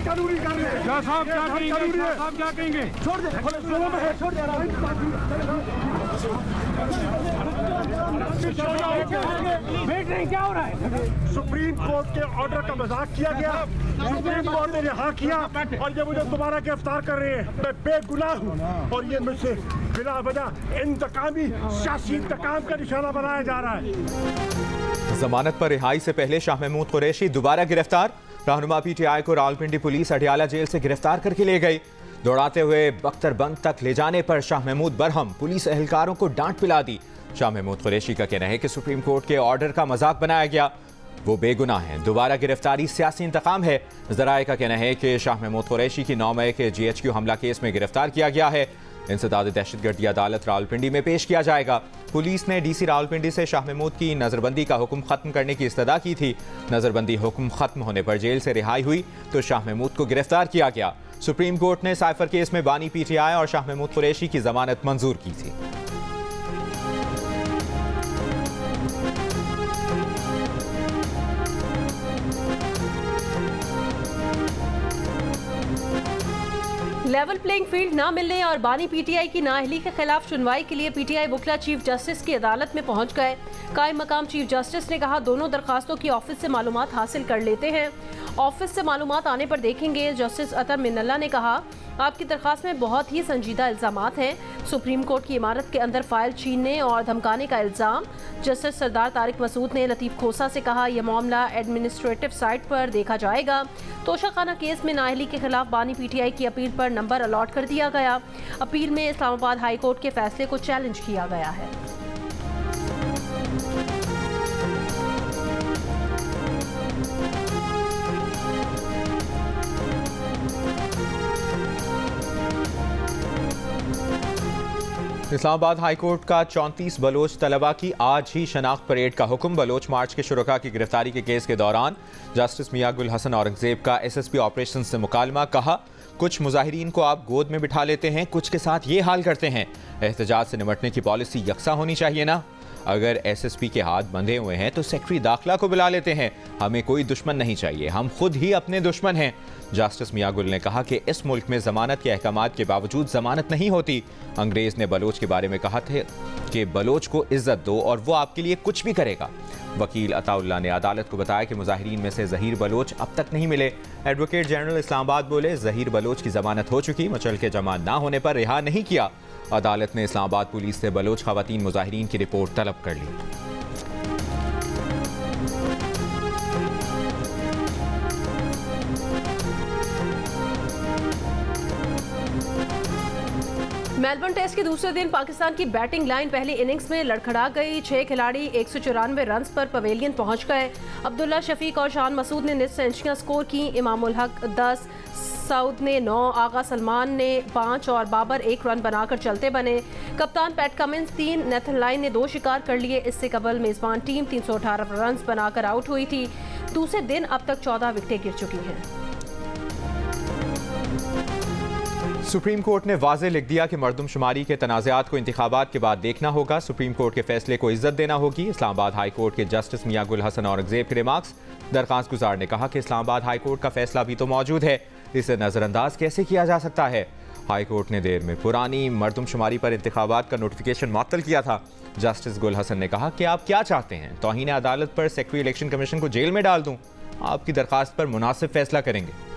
कानूनी कर रहे हैं। क्या साहब क्या करेंगे? साहब क्या कहेंगे? छोड़ दे, छोड़ दे। क्या हो रहा है? सुप्रीम कोर्ट के ऑर्डर का मजाक किया गया। सुप्रीम कोर्ट ने यहाँ किया और ये मुझे दोबारा गिरफ्तार कर रहे हैं। मैं बेगुनाह हूँ और ये मुझसे बिना वजह इंतकामी सियासी इंतकाम का निशाना बनाया जा रहा है। जमानत पर रिहाई से पहले शाह महमूद कुरैशी दोबारा गिरफ्तार। रहनुमा पीटीआई को रावलपिंडी पुलिस अडियाला जेल से गिरफ्तार करके ले गई। दौड़ाते हुए बख्तरबंद तक ले जाने पर शाह महमूद बरहम। पुलिस एहलकारों को डांट पिला दी। शाह महमूद कुरैशी का कहना है कि सुप्रीम कोर्ट के ऑर्डर का मजाक बनाया गया, वो बेगुनाह हैं। दोबारा गिरफ्तारी सियासी इंतकाम है। जराए का कहना है कि शाह महमूद कुरैशी की 9 मई के GHQ हमला केस में गिरफ्तार किया गया है। इंसदाद दहशतगर्दी अदालत रावलपिंडी में पेश किया जाएगा। पुलिस ने DC रावलपिंडी से शाह महमूद की नजरबंदी का हुक्म खत्म करने की इस्तदा की थी। नजरबंदी हुक्म खत्म होने पर जेल से रिहाई हुई तो शाह महमूद को गिरफ्तार किया गया। सुप्रीम कोर्ट ने साइफर केस में बानी PTI और शाह महमूद कुरैशी की जमानत मंजूर की थी। लेवल प्लेइंग फील्ड न मिलने और बानी PTI की नाअहली के खिलाफ सुनवाई के लिए PTI वकील चीफ जस्टिस की अदालत में पहुंच गए। कायम मकाम चीफ जस्टिस ने कहा, दोनों दरखास्तों की ऑफिस से मालूमात हासिल कर लेते हैं, ऑफिस से मालूमात आने पर देखेंगे। जस्टिस अतर मिन्नल्ला ने कहा, आपकी दरखास्त में बहुत ही संजीदा इल्जामात हैं। सुप्रीम कोर्ट की इमारत के अंदर फाइल छीनने और धमकाने का इल्ज़ाम। जस्टिस सरदार तारिक मसूद ने लतीफ़ खोसा से कहा, यह मामला एडमिनिस्ट्रेटिव साइट पर देखा जाएगा। तोशाखाना केस में नाअहली के खिलाफ बानी PTI की अपील पर नंबर अलॉट कर दिया गया। अपील में इस्लामाबाद हाई कोर्ट के फैसले को चैलेंज किया गया है। इस्लामाबाद हाई कोर्ट का 34 बलोच तलबा की आज ही शनाख्त परेड का हुक्म। बलोच मार्च के शुरका की गिरफ्तारी के केस के दौरान जस्टिस मियां गुल हसन औरंगजेब का SSP ऑपरेशन से मुकालमा। कहा, कुछ मुजाहिरीन को आप गोद में बिठा लेते हैं, कुछ के साथ ये हाल करते हैं। एहतजाज से निपटने की पॉलिसी यकसा होनी चाहिए ना। अगर SSP के हाथ बंधे हुए हैं तो सेक्रेटरी दाखिला को बुला लेते हैं। हमें कोई दुश्मन नहीं चाहिए, हम खुद ही अपने दुश्मन हैं। जस्टिस मियां गुल ने कहा कि इस मुल्क में जमानत के अहकामात के बावजूद जमानत नहीं होती। अंग्रेज ने बलोच के बारे में कहा था कि बलोच को इज्जत दो और वो आपके लिए कुछ भी करेगा। वकील अताउल्लाह ने अदालत को बताया कि मुजाहिरीन में से जहीर बलोच अब तक नहीं मिले। एडवोकेट जनरल इस्लामाबाद बोले, जहीर बलोच की जमानत हो चुकी, मचल के जमा ना होने पर रिहा नहीं किया। अदालत ने इस्लामाबाद पुलिस से बलोच खवातीन मुजाहिरीन की रिपोर्ट तलब कर ली। मेलबर्न टेस्ट के दूसरे दिन पाकिस्तान की बैटिंग लाइन पहली इनिंग्स में लड़खड़ा गई। 6 खिलाड़ी 194 रन पर पवेलियन पहुंच गए। अब्दुल्ला शफीक और शान मसूद ने निस्फ सेंचुरियां स्कोर की। इमामुल हक 10, सऊद ने 9, आगा सलमान ने 5 और बाबर 1 रन बनाकर चलते बने। कप्तान पैट कमिंस 3, नेथन लाइन ने 2 शिकार कर लिए। इससे कबल मेजबान टीम 318 रन बनाकर आउट हुई थी। दूसरे दिन अब तक 14 विकेटें गिर चुकी हैं। सुप्रीम कोर्ट ने वाज़ेह लिख दिया कि मरदमशुमारी के तनाज़ात को इंतखाबात के बाद देखना होगा। सुप्रीम कोर्ट के फैसले को इज्जत देना होगी। इस्लामाबाद हाई कोर्ट के जस्टिस मियां गुल हसन औरंगजेब के रिमार्क्स। दरखास्त गुजार ने कहा कि इस्लामाबाद हाई कोर्ट का फैसला भी तो मौजूद है, इसे नज़रअंदाज कैसे किया जा सकता है। हाई कोर्ट ने देर में पुरानी मरदमशुमारी पर इंतखाबात का नोटिफिकेशन मुअत्तल किया था। जस्टिस गुल हसन ने कहा कि आप क्या चाहते हैं, तौहीन अदालत पर सेक्रेटरी इलेक्शन कमीशन को जेल में डाल दूं? आपकी दरखास्त पर मुनासिब फैसला करेंगे।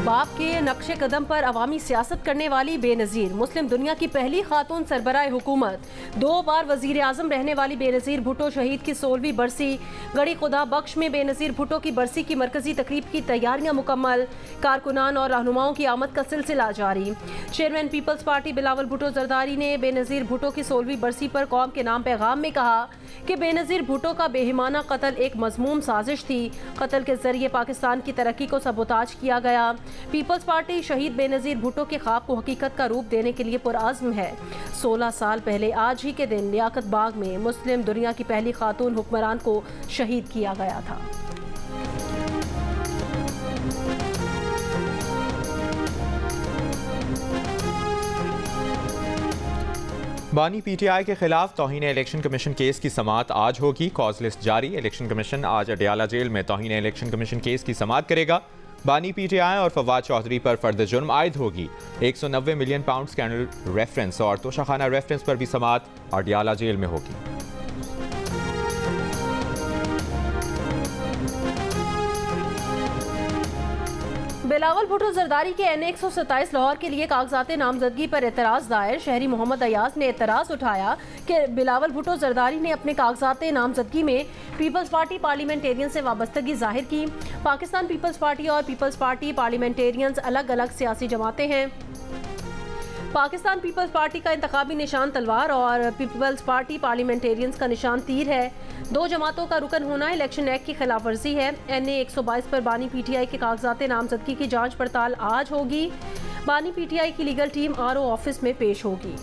बाप के नक्शे कदम पर अवामी सियासत करने वाली बेनज़ीर मुस्लिम दुनिया की पहली खातून सरबराह हुकूमत, 2 बार वज़ीर आज़म रहने वाली बेनज़ीर भुट्टो शहीद की 16वीं बरसी। गढ़ी खुदा बख्श में बेनज़ीर भुट्टो की बरसी की मरकजी तकरीब की तैयारियां मुकम्मल। कारकुनान और रहनुमाओं की आमद का सिलसिला जारी। चेयरमैन पीपल्स पार्टी बिलावल भुट्टो जरदारी ने बेनज़ीर भुट्टो की 16वीं बरसी पर कौम के नाम पैगाम में कहा कि बेनज़ीर भुट्टो का बेहिमाना कत्ल एक मज़मूम साजिश थी। कत्ल के जरिए पाकिस्तान की तरक्की को सबोताज किया गया। पीपल्स पार्टी शहीद बेनज़ीर भुट्टो के ख्वाब को हकीकत का रूप देने के लिए पुरआज़्म है। 16 साल पहले आज ही के दिन लियाकत बाग में मुस्लिम दुनिया की पहली खातून हुक्मरान को शहीद किया गया था। बानी पीटीआई के खिलाफ तौहीन इलेक्शन कमीशन केस की समाअत आज होगी। कॉज लिस्ट जारी। इलेक्शन कमीशन आज अडियाला जेल में तौहीन इलेक्शन कमीशन केस की समाअत करेगा। बानी पीटीआई और फवाद चौधरी पर फर्द जुर्म आयद होगी। 190 मिलियन पाउंड स्कैंडल रेफरेंस और तोशाखाना रेफरेंस पर भी समाअत अडियाला जेल में होगी। बिलावल भुट्टो जरदारी के NA 127 लाहौर के लिए कागजात नामजदगी पर एतराज़ दायर। शहरी मोहम्मद अयाज ने एतराज़ उठाया कि बिलावल भुट्टो जरदारी ने अपने कागजात नामजदगी में पीपल्स पार्टी पार्लियामेंटेरियन से वाबस्तगी जाहिर की। पाकिस्तान पीपल्स पार्टी और पीपल्स पार्टी पार्लियामेंटेरियंस अलग अलग सियासी जमातें हैं। पाकिस्तान पीपल्स पार्टी का इंतखाबी निशान तलवार और पीपल्स पार्टी पार्लियामेंटेरियंस का निशान तीर है। दो जमातों का रुकन होना इलेक्शन एक्ट की खिलाफ वर्जी है। NA 122 पर बानी पीटीआई के कागजात नामजदगी की जांच पड़ताल आज होगी। बानी पीटीआई की लीगल टीम RO ऑफिस में पेश होगी।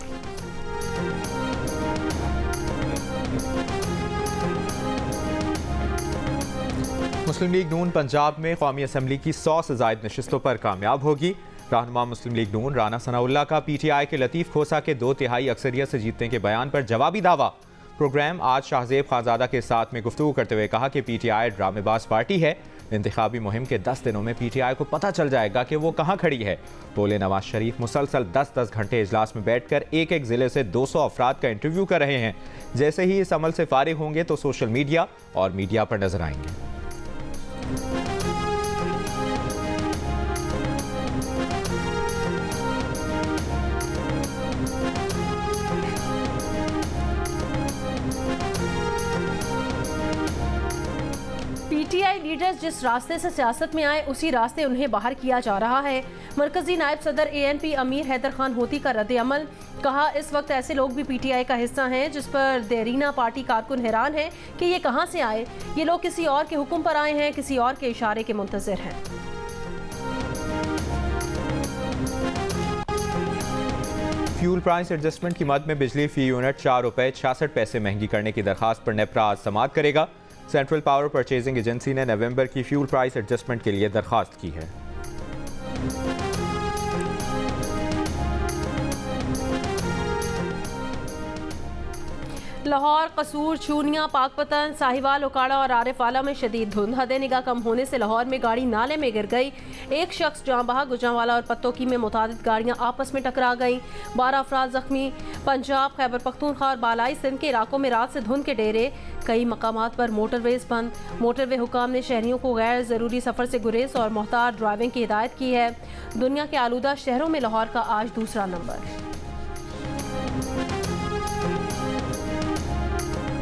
मुस्लिम लीग नून पंजाब में कौमी असम्बली की 100 से ज़ायद नशिस्तों पर कामयाब होगी। रहनुमा मुस्लिम लीग नून राना सनाउल्लाह का PTI के लतीफ़ खोसा के 2/3 अक्सरियत से जीतने के बयान पर जवाबी दावा। प्रोग्राम आज शाहजेब खानजादा के साथ में गुफ्तगू करते हुए कहा कि PTI ड्रामेबाज पार्टी है। इंतखाबी मुहिम के 10 दिनों में PTI को पता चल जाएगा कि वो कहाँ खड़ी है। बोले नवाज शरीफ मुसलसल 10-10 घंटे इजलास में बैठकर एक ज़िले से 200 अफराद का इंटरव्यू कर रहे हैं। जैसे ही इस अमल से फारिग होंगे तो सोशल मीडिया और मीडिया पर नजर आएंगे। PTI लीडर्स जिस रास्ते से सियासत में आए उसी रास्ते उन्हें बाहर किया जा रहा है। मरकजी नायब सदर ANP अमीर हैदर खान होती का रद्द अमल। कहा इस वक्त ऐसे लोग भी PTI का हिस्सा हैं जिस पर देरीना पार्टी कारकुन हैरान हैं कि ये कहां से आए। ये लोग किसी और के हुक्म पर आए हैं, किसी और के इशारे के मुंतज़िर हैं। फ्यूल प्राइस एडजस्टमेंट की मद में बिजली फी यूनिट 4 रुपये 66 पैसे महंगी करने की दरखास्त पर नेपरा आज समाअत करेगा। सेंट्रल पावर परचेजिंग एजेंसी ने नवंबर की फ्यूल प्राइस एडजस्टमेंट के लिए दरखास्त की है। लाहौर, कसूर, चूनिया, पाकपतन, साहिवाल, उकाड़ा और आरिफवाला में शदीद धुंध। हद निगाह कम होने से लाहौर में गाड़ी नाले में गिर गई। एक शख्स जाँ बहा। गुजरांवाला और पत्तोकी में मुतादिद गाड़ियाँ आपस में टकरा गईं। 12 अफराद जख्मी। पंजाब, खैबर पख्तूनख्वा और बालाई सिंध के इलाकों में रात से धुंध के डेरे। कई मकामात पर मोटरवेज बंद। मोटरवे हुकाम ने शहरियों को गैर ज़रूरी सफ़र से गुरेज और मोहतार ड्राइविंग की हिदायत की है। दुनिया के आलूदा शहरों में लाहौर का आज दूसरा नंबर।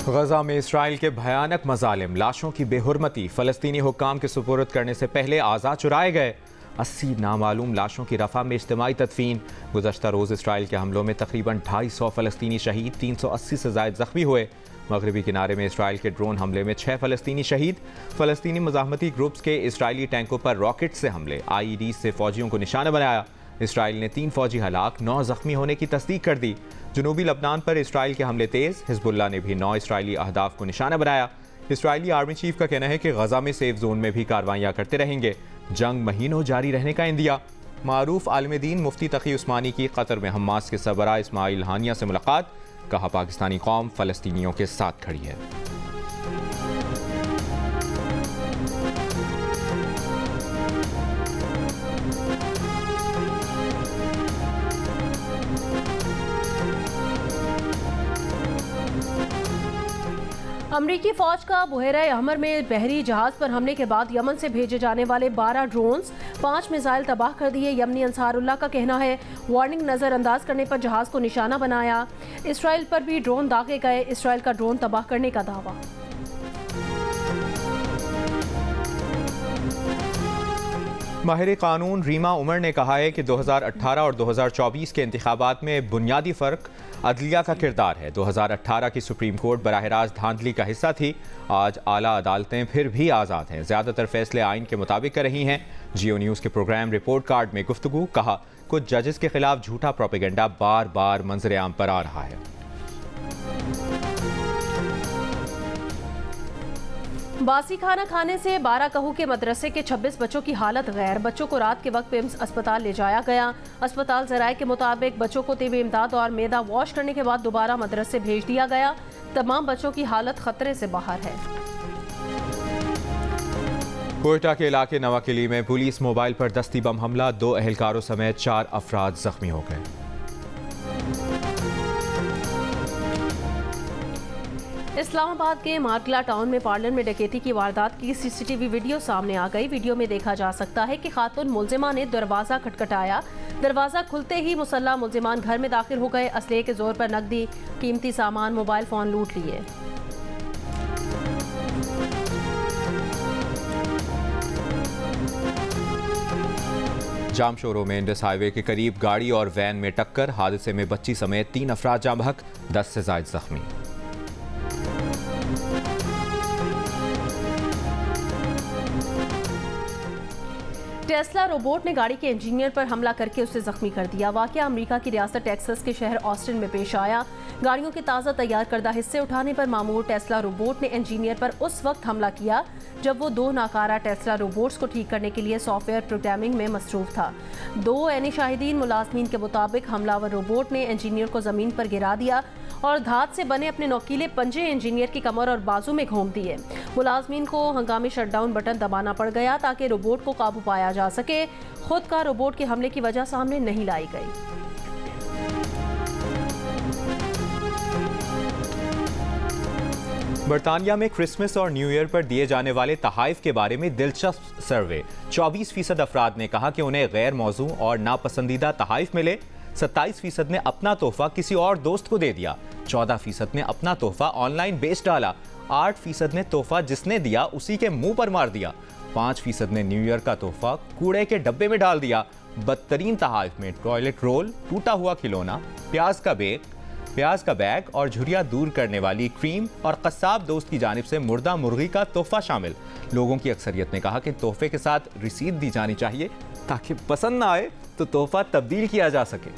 गजा में इसराइल के भयानक मजालिम, लाशों की बेहुरमती, फ़लस्तीनी हुक्काम के सुपुर्द करने से पहले आज़ाद चुराए गए। 80 नामालूम लाशों की रफ़ा में इज्तिमाई तदफीन। गुज़श्ता रोज़ इसराइल के हमलों में तकरीबन 250 फ़लस्तीनी शहीद, 380 से ज़ायद ज़ख्मी हुए। मगरबी किनारे में इसराइल के ड्रोन हमले में 6 फ़लस्तीनी शहीद। फ़लस्तीनी मज़ाहमती ग्रुप्स के इसराइली टैंकों पर रॉकेट से हमले, IED से फ़ौजियों को निशाना बनाया। इसराइल ने 3 फ़ौजी हलाक, 9 ज़ख्मी होने की तस्दीक कर दी। जनूबी लबनान पर इसराइल के हमले तेज़। हिज़्बुल्लाह ने भी 9 इसराइली अहदाफ को निशाना बनाया। इसराइली आर्मी चीफ का कहना है कि गजा में सेफ जोन में भी कार्रवाइयाँ करते रहेंगे। जंग महीनों जारी रहने का इंदिया। मारूफ आलिम दीन मुफ्ती तकी उस्मानी की कतर में हमास के सरबराह इस्माइल हानिया से मुलाकात। कहा पाकिस्तानी कौम फ़लस्तीनियों के साथ खड़ी है। अमरीकी फौज का बुहेरा अहमर में बहरी जहाज पर हमले के बाद यमन से भेजे जाने वाले 12 ड्रोन्स, 5 मिसाइल तबाह कर दिए। यमनी अंसारुल्लाह का कहना है वार्निंग नज़रअंदाज करने पर जहाज को निशाना बनाया। इसराइल पर भी ड्रोन दागे गए। इसराइल का ड्रोन तबाह करने का दावा। माहिर कानून रीमा उमर ने कहा है कि 2018 और 2024 के इंतखाबात में बुनियादी फ़र्क अदलिया का किरदार है। 2018 की सुप्रीम कोर्ट बराह रास्त धांधली का हिस्सा थी। आज आला अदालतें फिर भी आज़ाद हैं। ज़्यादातर फैसले आइन के मुताबिक कर रही हैं। जियो न्यूज़ के प्रोग्राम रिपोर्ट कार्ड में गुफ्तगू। कहा कुछ जजेस के खिलाफ झूठा प्रोपेगेंडा बार बार मंजर आम पर आ रहा है। बासी खाना खाने से 12 कहू के मदरसे के 26 बच्चों की हालत गैर। बच्चों को रात के वक्त पिम्स अस्पताल ले जाया गया। अस्पताल ज़राए के मुताबिक बच्चों को तिब इमदाद और मैदा वॉश करने के बाद दोबारा मदरसे भेज दिया गया। तमाम बच्चों की हालत खतरे से बाहर है। कोयटा के इलाके नवाकिली में पुलिस मोबाइल पर दस्ती बम हमला, 2 अहलकारों समेत 4 अफराद जख्मी हो गए। इस्लामाबाद के मार्कला टाउन में पार्लर में डकैती की वारदात की सीसीटीवी वीडियो सामने आ गई। वीडियो में देखा जा सकता है कि खातून मुलजिमा ने दरवाज़ा खटखटाया। दरवाज़ा खुलते ही मुसल्ला मुलजिमान घर में दाखिल हो गए। असले के जोर पर नकदी, कीमती सामान, मोबाइल फ़ोन लूट लिए। जामशोरों में इंडस हाईवे के करीब गाड़ी और वैन में टक्कर, हादसे में बच्ची समेत 3 अफराद जाँ बहक, 10 से ज़ायद जख्मी। टेस्ला रोबोट ने गाड़ी के इंजीनियर पर हमला करके उसे जख्मी कर दिया। वाकया अमेरिका की रियासत टेक्सास के शहर ऑस्टिन में पेश आया। गाड़ियों के ताज़ा तैयार करदा हिस्से उठाने पर मामूर टेस्ला रोबोट ने इंजीनियर पर उस वक्त हमला किया जब वो 2 नाकारा टेस्ला रोबोट्स को ठीक करने के लिए सॉफ्टवेयर प्रोग्रामिंग में मसरूफ था। 2 ऐनी शाहिदीन मुलाजमीन के मुताबिक हमलावर रोबोट ने इंजीनियर को ज़मीन पर गिरा दिया और धात से बने अपने नोकीले पंजे इंजीनियर की कमर और बाजू में घोंप दिए। मुलाजमीन को हंगामी शटडाउन बटन दबाना पड़ गया ताकि रोबोट को काबू पाया जा सके। खुद का रोबोट के हमले की वजह सामने नहीं लाई गई। बरतानिया में क्रिसमस और न्यू ईयर पर दिए जाने वाले तहाइफ के बारे में दिलचस्प सर्वे। 24% अफराद ने कहा कि उन्हें गैर मौजू और नापसंदीदा तहाइफ मिले। 27% ने अपना तोहफा किसी और दोस्त को दे दिया। 14% ने अपना तोहफा ऑनलाइन बेच डाला। 8% ने तोहफा जिसने दिया उसी के मुंह पर मार दिया। 5% ने न्यू ईयर का तोहफा कूड़े के डब्बे में डाल दिया। बदतरीन तहाइफ में टॉयलेट रोल, टूटा हुआ खिलौना, प्याज का बैग और झुर्रियाँ दूर करने वाली क्रीम और कस्साब दोस्त की जानिब से मुर्दा मुर्गी का तोहफा शामिल। लोगों की अक्सरियत ने कहा कि तोहफे के साथ रसीद दी जानी चाहिए ताकि पसंद ना आए तो तोहफा तब्दील किया जा सके।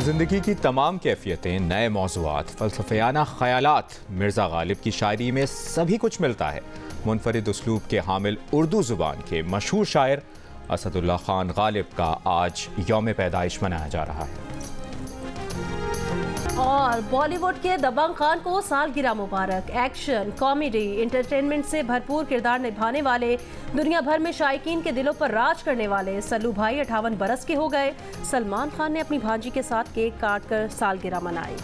जिंदगी की तमाम कैफियतें, नए मौज़ूआत, फ़लसफ़ियाना ख़यालात, मिर्ज़ा गालिब की शायरी में सभी कुछ मिलता है। मुनफरिद उसलूब के हामिल उर्दू ज़ुबान के मशहूर शायर असदुल्ला खान गालिब का आज यौम पैदाइश मनाया जा रहा है। और बॉलीवुड के दबंग खान को सालगिरह मुबारक। एक्शन, कॉमेडी, इंटरटेनमेंट से भरपूर किरदार निभाने वाले, दुनिया भर में शायकीन के दिलों पर राज करने वाले सल्लू भाई 58 बरस के हो गए। सलमान खान ने अपनी भांजी के साथ केक काट कर सालगिरह मनाई।